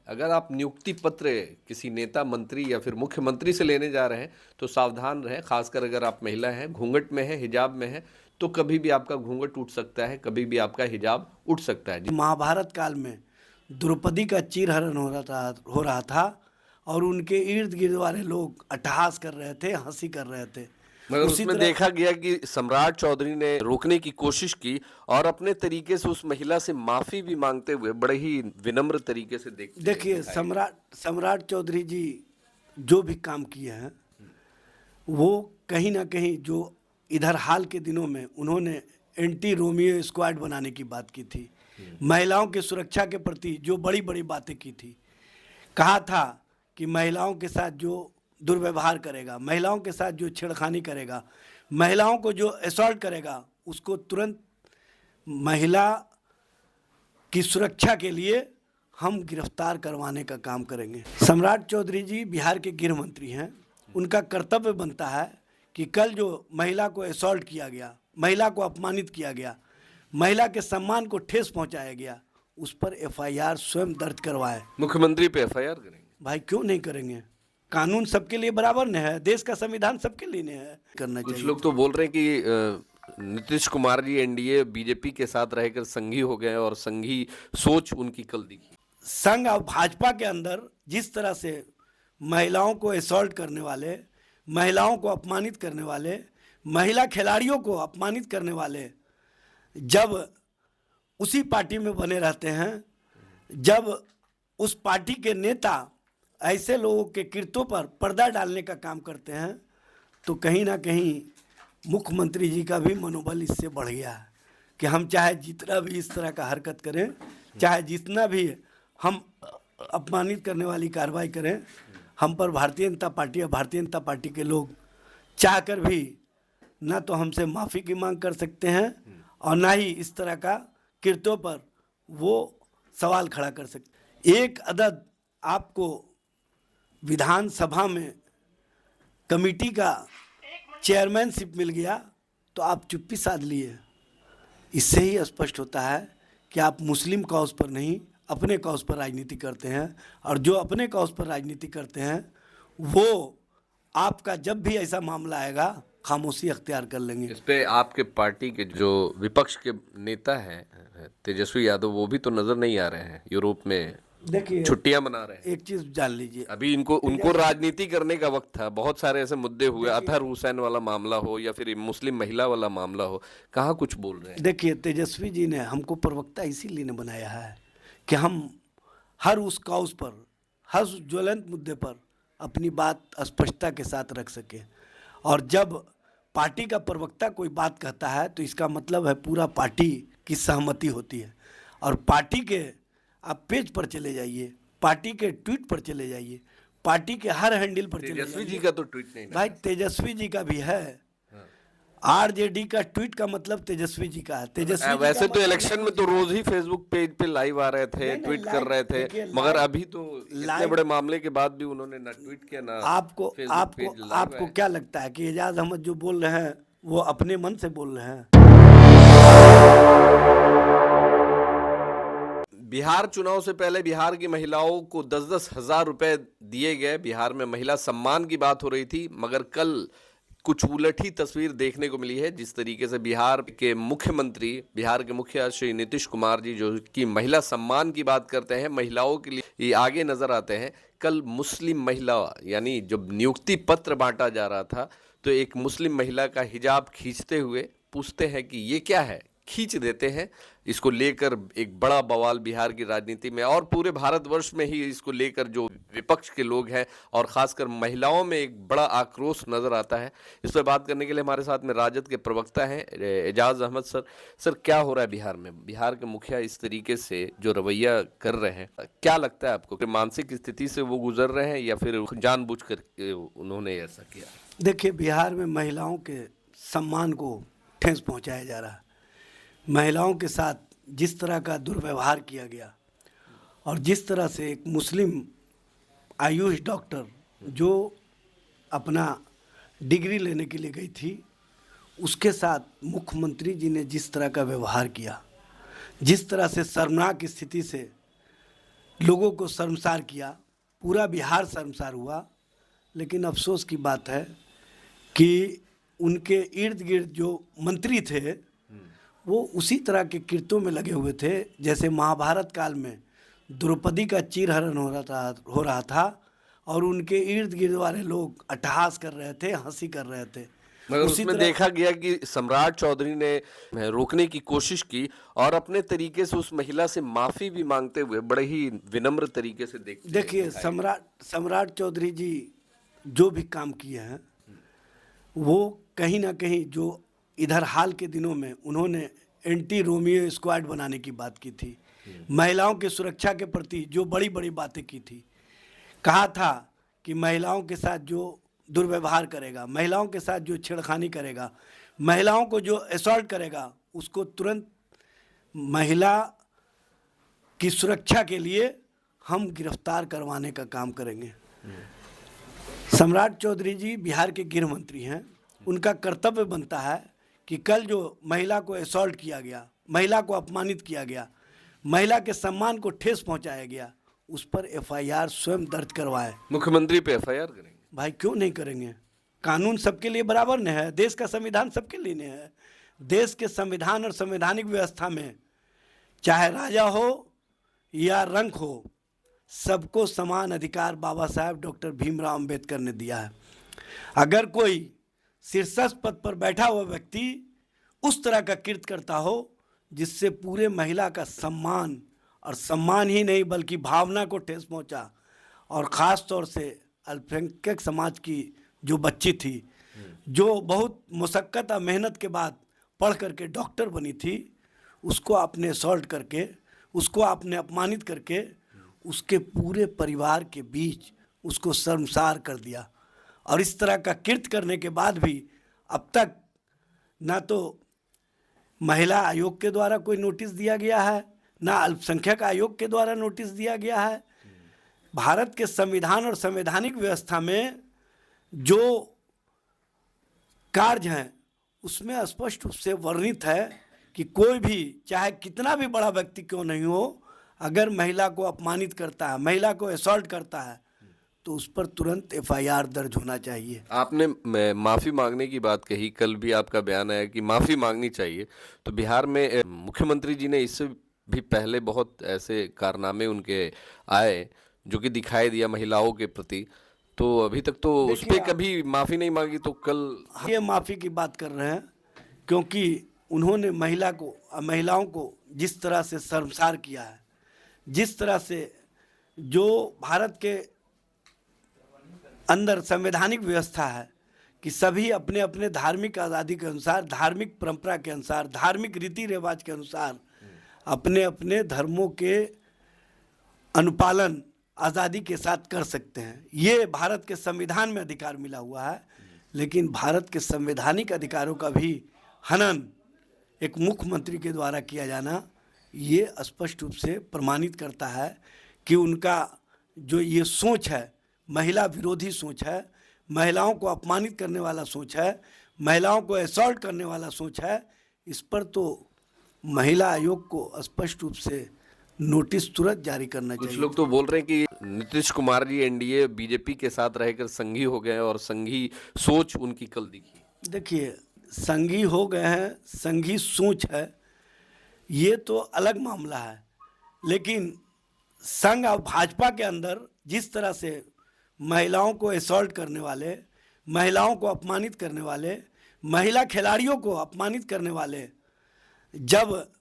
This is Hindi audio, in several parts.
अगर आप नियुक्ति पत्र किसी नेता, मंत्री या फिर मुख्यमंत्री से लेने जा रहे हैं तो सावधान रहें, खासकर अगर आप महिला हैं, घूंघट में हैं, हिजाब में हैं, तो कभी भी आपका घूंघट उठ सकता है, कभी भी आपका हिजाब उठ सकता है। महाभारत काल में द्रौपदी का चीरहरण हो रहा था और उनके इर्द गिर्द वाले लोग अट्टहास कर रहे थे, हंसी कर रहे थे। मगर उसी उसमें तरह देखा गया कि सम्राट चौधरी ने रोकने की कोशिश की और अपने तरीके से उस महिला से माफी भी मांगते हुए बड़े ही विनम्र तरीके से देखिए, दिखाया। सम्राट चौधरी जी जो भी काम किए हैं वो कहीं ना कहीं जो इधर हाल के दिनों में उन्होंने एंटी रोमियो स्क्वाड बनाने की बात की थी, महिलाओं की सुरक्षा के प्रति जो बड़ी बड़ी बातें की थी, कहा था कि महिलाओं के साथ जो दुर्व्यवहार करेगा, महिलाओं के साथ जो छेड़खानी करेगा, महिलाओं को जो असॉल्ट करेगा, उसको तुरंत महिला की सुरक्षा के लिए हम गिरफ्तार करवाने का काम करेंगे। सम्राट चौधरी जी बिहार के गृह मंत्री हैं, उनका कर्तव्य बनता है कि कल जो महिला को असॉल्ट किया गया, महिला को अपमानित किया गया, महिला के सम्मान को ठेस पहुंचाया गया, उस पर एफआईआर स्वयं दर्ज करवाए। मुख्यमंत्री पे एफआईआर करेंगे? भाई क्यों नहीं करेंगे? कानून सबके लिए बराबर न है, देश का संविधान सबके लिए न है, करना कुछ चाहिए। लोग तो बोल रहे हैं कि नीतीश कुमार जी एनडीए बीजेपी के साथ रहकर संघी हो गए और संघी सोच उनकी कल दिखी। संघ और भाजपा के अंदर जिस तरह से महिलाओं को असॉल्ट करने वाले, महिलाओं को अपमानित करने वाले, महिला खिलाड़ियों को अपमानित करने वाले जब उसी पार्टी में बने रहते हैं, जब उस पार्टी के नेता ऐसे लोगों के कृत्यों पर पर्दा डालने का काम करते हैं, तो कहीं ना कहीं मुख्यमंत्री जी का भी मनोबल इससे बढ़ गया है कि हम चाहे जितना भी इस तरह का हरकत करें, चाहे जितना भी हम अपमानित करने वाली कार्रवाई करें, हम पर भारतीय जनता पार्टी और भारतीय जनता पार्टी के लोग चाहकर भी ना तो हमसे माफ़ी की मांग कर सकते हैं और ना ही इस तरह का कृत्यों पर वो सवाल खड़ा कर सकते। एक अदद आपको विधानसभा में कमेटी का चेयरमैनशिप मिल गया तो आप चुप्पी साध लिए। इससे ही स्पष्ट होता है कि आप मुस्लिम कॉज पर नहीं, अपने कॉज पर राजनीति करते हैं, और जो अपने कॉज पर राजनीति करते हैं वो आपका जब भी ऐसा मामला आएगा खामोशी अख्तियार कर लेंगे। इस पे आपके पार्टी के जो विपक्ष के नेता हैं तेजस्वी यादव, वो भी तो नजर नहीं आ रहे हैं, यूरोप में देखिए, छुट्टियां मना रहे हैं। एक चीज़ जान लीजिए, अभी उनको राजनीति करने का वक्त था। बहुत सारे ऐसे मुद्दे हुए, अतहर हुसैन वाला मामला हो या फिर मुस्लिम महिला वाला मामला हो, कहाँ कुछ बोल रहे हैं। देखिए तेजस्वी जी ने हमको प्रवक्ता इसीलिए ने बनाया है कि हम हर उस कॉज पर, हर उस ज्वलंत मुद्दे पर अपनी बात स्पष्टता के साथ रख सके। और जब पार्टी का प्रवक्ता कोई बात कहता है तो इसका मतलब है पूरा पार्टी की सहमति होती है। और पार्टी के आप पेज पर चले जाइए, पार्टी के ट्वीट पर चले जाइए, पार्टी के हर हैंडल पर चले तेजस्वी जी जाइए। का तो ट्वीट नहीं भाई तेजस्वी जी का भी है, आरजेडी का ट्वीट का मतलब तेजस्वी जी का है। तेजस्वी जी वैसे का तो मतलब इलेक्शन में तो रोज ही फेसबुक पेज पे लाइव आ रहे थे, नहीं, ट्वीट कर लाइव, रहे थे, देखिए, मगर लाइव- अभी तो इतने लाइव- बड़े मामले के बाद भी उन्होंने ना ट्वीट किया ना आपको फेसबुक आपको पेज लाइव आपको है। क्या लगता है कि एजाज अहमद जो बोल रहे हैं वो अपने मन से बोल रहे हैं? बिहार चुनाव से पहले बिहार की महिलाओं को 10-10 हजार रुपए दिए गए। बिहार में महिला सम्मान की बात हो रही थी, मगर कल कुछ उलट ही तस्वीर देखने को मिली है। जिस तरीके से बिहार के मुख्यमंत्री, बिहार के मुखिया श्री नीतीश कुमार जी जो कि महिला सम्मान की बात करते हैं, महिलाओं के लिए ये आगे नजर आते हैं। कल मुस्लिम महिला, यानी जब नियुक्ति पत्र बांटा जा रहा था तो एक मुस्लिम महिला का हिजाब खींचते हुए पूछते हैं कि ये क्या है, खींच देते हैं। इसको लेकर एक बड़ा बवाल बिहार की राजनीति में और पूरे भारतवर्ष में ही इसको लेकर जो विपक्ष के लोग हैं और खासकर महिलाओं में एक बड़ा आक्रोश नजर आता है। इस पर बात करने के लिए हमारे साथ में राजद के प्रवक्ता हैं एजाज अहमद सर। सर, क्या हो रहा है बिहार में? बिहार के मुखिया इस तरीके से जो रवैया कर रहे हैं, क्या लगता है आपको कि मानसिक स्थिति से वो गुजर रहे हैं या फिर जानबूझकर उन्होंने ऐसा किया? देखिए, बिहार में महिलाओं के सम्मान को ठेस पहुंचाया जा रहा है। महिलाओं के साथ जिस तरह का दुर्व्यवहार किया गया और जिस तरह से एक मुस्लिम आयुष डॉक्टर जो अपना डिग्री लेने के लिए गई थी, उसके साथ मुख्यमंत्री जी ने जिस तरह का व्यवहार किया, जिस तरह से शर्मनाक स्थिति से लोगों को शर्मसार किया, पूरा बिहार शर्मसार हुआ। लेकिन अफसोस की बात है कि उनके इर्द गिर्द जो मंत्री थे वो उसी तरह के कृत्यों में लगे हुए थे जैसे महाभारत काल में द्रौपदी का चीरहरण हो रहा था और उनके इर्द गिर्द वाले लोग अट्टहास कर रहे थे, हंसी कर रहे थे। मगर उसी उसमें तरह देखा गया कि सम्राट चौधरी ने रोकने की कोशिश की और अपने तरीके से उस महिला से माफी भी मांगते हुए बड़े ही विनम्र तरीके से देखिए, सम्राट चौधरी जी जो भी काम किए हैं वो कहीं ना कहीं जो इधर हाल के दिनों में उन्होंने एंटी रोमियो स्क्वाड बनाने की बात की थी, महिलाओं की सुरक्षा के प्रति जो बड़ी बड़ी बातें की थी, कहा था कि महिलाओं के साथ जो दुर्व्यवहार करेगा, महिलाओं के साथ जो छेड़खानी करेगा, महिलाओं को जो असॉल्ट करेगा उसको तुरंत महिला की सुरक्षा के लिए हम गिरफ्तार करवाने का काम करेंगे। सम्राट चौधरी जी बिहार के गृह मंत्री हैं, उनका कर्तव्य बनता है कि कल जो महिला को असॉल्ट किया गया, महिला को अपमानित किया गया, महिला के सम्मान को ठेस पहुंचाया गया, उस पर एफआईआर स्वयं दर्ज करवाए। मुख्यमंत्री पे एफआईआर करेंगे? भाई क्यों नहीं करेंगे? कानून सबके लिए बराबर न है, देश का संविधान सबके लिए न है। देश के संविधान और संवैधानिक व्यवस्था में चाहे राजा हो या रंक हो, सबको समान अधिकार बाबा साहब डॉक्टर भीमराव अंबेडकर ने दिया है। अगर कोई शीर्षस्थ पद पर बैठा हुआ व्यक्ति उस तरह का कृत्य करता हो जिससे पूरे महिला का सम्मान, और सम्मान ही नहीं बल्कि भावना को ठेस पहुंचा, और ख़ास तौर से अल्पसंख्यक समाज की जो बच्ची थी जो बहुत मुशक्क़त और मेहनत के बाद पढ़ करके डॉक्टर बनी थी, उसको आपने असॉल्ट करके, उसको आपने अपमानित करके उसके पूरे परिवार के बीच उसको शर्मसार कर दिया। और इस तरह का कृत्य करने के बाद भी अब तक ना तो महिला आयोग के द्वारा कोई नोटिस दिया गया है, ना अल्पसंख्यक आयोग के द्वारा नोटिस दिया गया है। भारत के संविधान और संवैधानिक व्यवस्था में जो कार्य हैं उसमें स्पष्ट रूप से वर्णित है कि कोई भी चाहे कितना भी बड़ा व्यक्ति क्यों नहीं हो, अगर महिला को अपमानित करता है, महिला को असॉल्ट करता है, तो उस पर तुरंत एफआईआर दर्ज होना चाहिए। आपने माफी मांगने की बात कही, कल भी आपका बयान आया कि माफी मांगनी चाहिए। तो बिहार में मुख्यमंत्री जी ने इससे भी पहले बहुत ऐसे कारनामे उनके आए जो कि दिखाई दिया महिलाओं के प्रति, तो अभी तक तो उस पर कभी माफी नहीं मांगी, तो कल ये माफी की बात कर रहे हैं क्योंकि उन्होंने महिलाओं को जिस तरह से शर्मसार किया है, जिस तरह से जो भारत के अंदर संवैधानिक व्यवस्था है कि सभी अपने अपने धार्मिक आज़ादी के अनुसार, धार्मिक परंपरा के अनुसार, धार्मिक रीति रिवाज के अनुसार अपने अपने धर्मों के अनुपालन आज़ादी के साथ कर सकते हैं। ये भारत के संविधान में अधिकार मिला हुआ है, लेकिन भारत के संवैधानिक अधिकारों का भी हनन एक मुख्यमंत्री के द्वारा किया जाना ये स्पष्ट रूप से प्रमाणित करता है कि उनका जो ये सोच है, महिला विरोधी सोच है, महिलाओं को अपमानित करने वाला सोच है, महिलाओं को असॉल्ट करने वाला सोच है। इस पर तो महिला आयोग को स्पष्ट रूप से नोटिस तुरंत जारी करना कुछ चाहिए। लोग तो बोल रहे हैं कि नीतीश कुमार जी एनडीए बीजेपी के साथ रहकर संघी हो गए और संघी सोच उनकी कल दिखी। देखिए, संघी हो गए हैं, संघी सोच है, ये तो अलग मामला है, लेकिन संघ और भाजपा के अंदर जिस तरह से महिलाओं को असॉल्ट करने वाले, महिलाओं को अपमानित करने वाले, महिला खिलाड़ियों को अपमानित करने वाले जब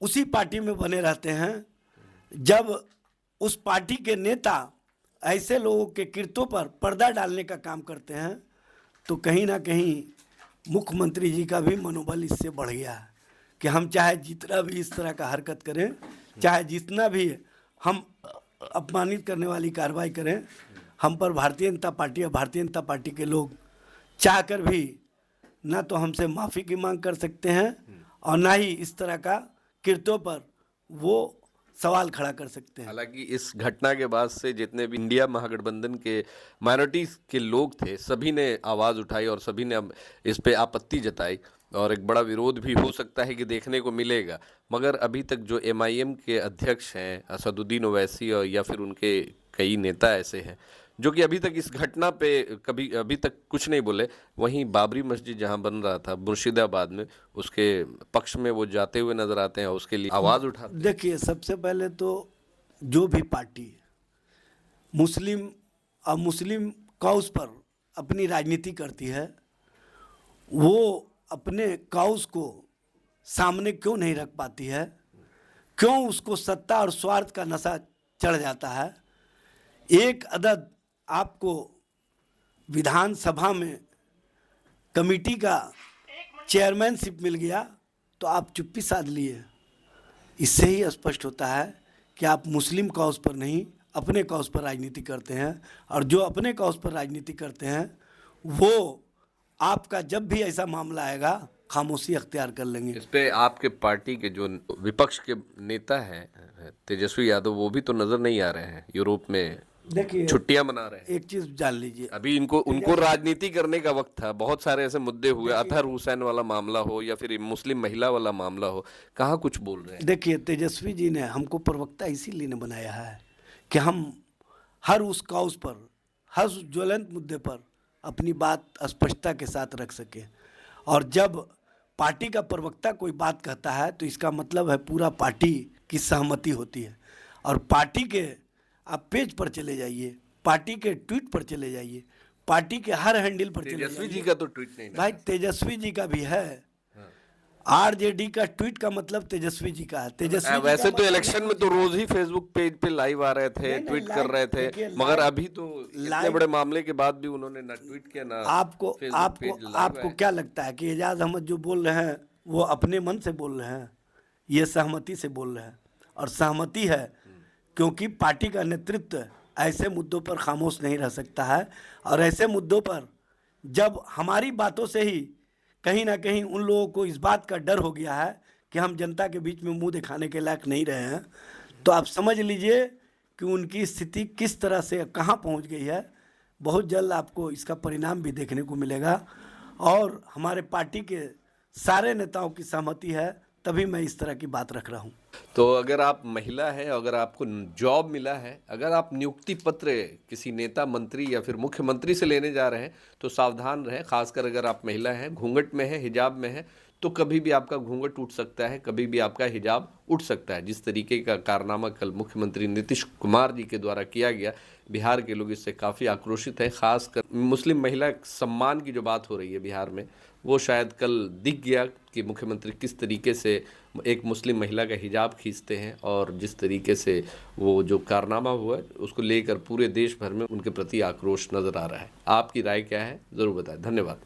उसी पार्टी में बने रहते हैं, जब उस पार्टी के नेता ऐसे लोगों के कृत्यों पर पर्दा डालने का काम करते हैं, तो कहीं ना कहीं मुख्यमंत्री जी का भी मनोबल इससे बढ़ गया है कि हम चाहे जितना भी इस तरह का हरकत करें, चाहे जितना भी हम अपमानित करने वाली कार्रवाई करें, हम पर भारतीय जनता पार्टी और भारतीय जनता पार्टी के लोग चाहकर भी ना तो हमसे माफ़ी की मांग कर सकते हैं और ना ही इस तरह का कृत्यों पर वो सवाल खड़ा कर सकते हैं। हालांकि इस घटना के बाद से जितने भी इंडिया महागठबंधन के माइनॉरिटीज के लोग थे, सभी ने आवाज़ उठाई और सभी ने अब इस पे आपत्ति जताई। और एक बड़ा विरोध भी हो सकता है कि देखने को मिलेगा। मगर अभी तक जो एमआईएम के अध्यक्ष हैं असदुद्दीन ओवैसी और या फिर उनके कई नेता ऐसे हैं जो कि अभी तक इस घटना पे कभी अभी तक कुछ नहीं बोले। वहीं बाबरी मस्जिद जहां बन रहा था मुर्शिदाबाद में, उसके पक्ष में वो जाते हुए नजर आते हैं और उसके लिए आवाज़ उठाते हैं। देखिए, सबसे पहले तो जो भी पार्टी मुस्लिम और मुस्लिम कॉज पर अपनी राजनीति करती है, वो अपने कॉज को सामने क्यों नहीं रख पाती है? क्यों उसको सत्ता और स्वार्थ का नशा चढ़ जाता है? एक अदद आपको विधानसभा में कमेटी का चेयरमैनशिप मिल गया तो आप चुप्पी साध लिए। इससे ही स्पष्ट होता है कि आप मुस्लिम कॉज पर नहीं, अपने कॉज पर राजनीति करते हैं। और जो अपने कॉज पर राजनीति करते हैं वो आपका जब भी ऐसा मामला आएगा खामोशी अख्तियार कर लेंगे। इस पे आपके पार्टी के जो विपक्ष के नेता हैं तेजस्वी यादव, वो भी तो नजर नहीं आ रहे हैं, यूरोप में देखिए, छुट्टियां मना रहे हैं। एक चीज़ जान लीजिए, अभी उनको राजनीति करने का वक्त था। बहुत सारे ऐसे मुद्दे हुए, अतहर हुसैन वाला मामला हो या फिर मुस्लिम महिला वाला मामला हो, कहाँ कुछ बोल रहे हैं। देखिए, तेजस्वी जी ने हमको प्रवक्ता इसीलिए ने बनाया है कि हम हर उस कॉज पर, हर उस ज्वलंत मुद्दे पर अपनी बात स्पष्टता के साथ रख सके। और जब पार्टी का प्रवक्ता कोई बात कहता है तो इसका मतलब है पूरा पार्टी की सहमति होती है। और पार्टी के आप पेज पर चले जाइए, पार्टी के ट्वीट पर चले जाइए, पार्टी के हर हैंडल पर चले तेजस्वी जाइए। जी का तो ट्वीट नहीं ना। भाई, तेजस्वी जी का भी है। आरजेडी का ट्वीट का मतलब तेजस्वी जी का है। तेजस्वी जी वैसे का तो मतलब इलेक्शन में तो रोज ही फेसबुक पेज पे लाइव आ रहे थे, नहीं, ट्वीट कर लाइव, रहे थे। देखिए, मगर लाइव- अभी तो इतने लाइव- बड़े मामले के बाद भी उन्होंने ना ट्वीट किया ना आपको फेसबुक आपको पेज लाइव आपको है। क्या लगता है कि एजाज अहमद जो बोल रहे हैं वो अपने मन से बोल रहे हैं? ये सहमति से बोल रहे हैं। और सहमति है क्योंकि पार्टी का नेतृत्व ऐसे मुद्दों पर खामोश नहीं रह सकता है। और ऐसे मुद्दों पर जब हमारी बातों से ही कहीं ना कहीं उन लोगों को इस बात का डर हो गया है कि हम जनता के बीच में मुंह दिखाने के लायक नहीं रहे हैं, तो आप समझ लीजिए कि उनकी स्थिति किस तरह से कहाँ पहुंच गई है। बहुत जल्द आपको इसका परिणाम भी देखने को मिलेगा। और हमारे पार्टी के सारे नेताओं की सहमति है, तभी मैं इस तरह की बात रख रहा हूँ। तो अगर आप महिला हैं, अगर आपको जॉब मिला है, अगर आप नियुक्ति पत्र किसी नेता, मंत्री या फिर मुख्यमंत्री से लेने जा रहे हैं तो सावधान रहें। खासकर अगर आप महिला हैं, घूंघट में हैं, हिजाब में हैं, तो कभी भी आपका घूंघट उठ सकता है, कभी भी आपका हिजाब उठ सकता है। जिस तरीके का कारनामा कल मुख्यमंत्री नीतीश कुमार जी के द्वारा किया गया, बिहार के लोग इससे काफ़ी आक्रोशित हैं। खासकर मुस्लिम महिला सम्मान की जो बात हो रही है बिहार में, वो शायद कल दिख गया कि मुख्यमंत्री किस तरीके से एक मुस्लिम महिला का हिजाब खींचते हैं। और जिस तरीके से वो जो कारनामा हुआ है उसको लेकर पूरे देश भर में उनके प्रति आक्रोश नज़र आ रहा है। आपकी राय क्या है, ज़रूर बताएं। धन्यवाद।